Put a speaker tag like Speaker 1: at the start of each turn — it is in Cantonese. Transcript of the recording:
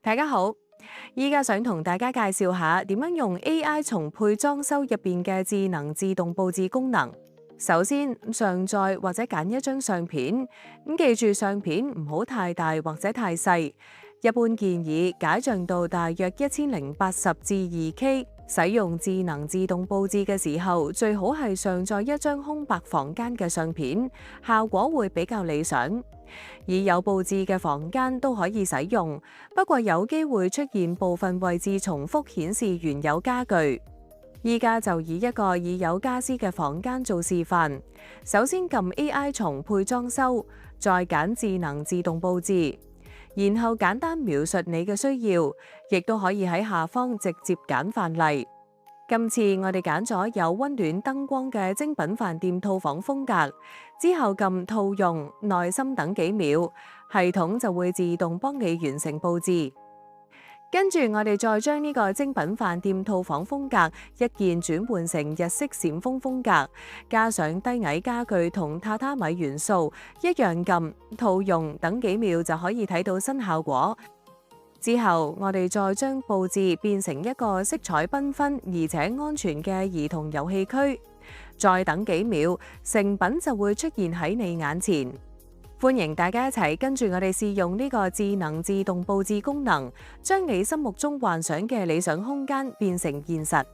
Speaker 1: 大家好，依家想同大家介紹下點樣用 AI 重配裝修入邊嘅智能自動佈置功能。首先，上載或者揀一張相片，記住相片唔好太大或者太細。一般建議解像度大約1080至2K。使用智能自動佈置嘅時候，最好係上載一張空白房間嘅相片，效果會比較理想。已有佈置嘅房間都可以使用，不過有機會出現部分位置重複顯示原有家具。依家就以一個已有家私嘅房間做示範。首先撳 AI 重配裝修，再揀智能自動佈置，然後簡單描述你嘅需要，亦都可以喺下方直接揀範例。今次我哋揀咗有溫暖燈光嘅精品飯店套房風格，之後撳套用、耐心等幾秒，系統就會自動幫你完成佈置。跟住我哋再將呢個精品飯店套房風格一鍵轉換成日式閃風風格，加上低矮家具同榻榻米元素，一樣撳套用等幾秒就可以睇到新效果。之後我哋再將佈置變成一個色彩繽紛而且安全嘅兒童遊戲區，再等幾秒，成品就會出現喺你眼前。歡迎大家一齊跟住我哋試用呢個智能自動佈置功能，將你心目中幻想嘅理想空間變成現實。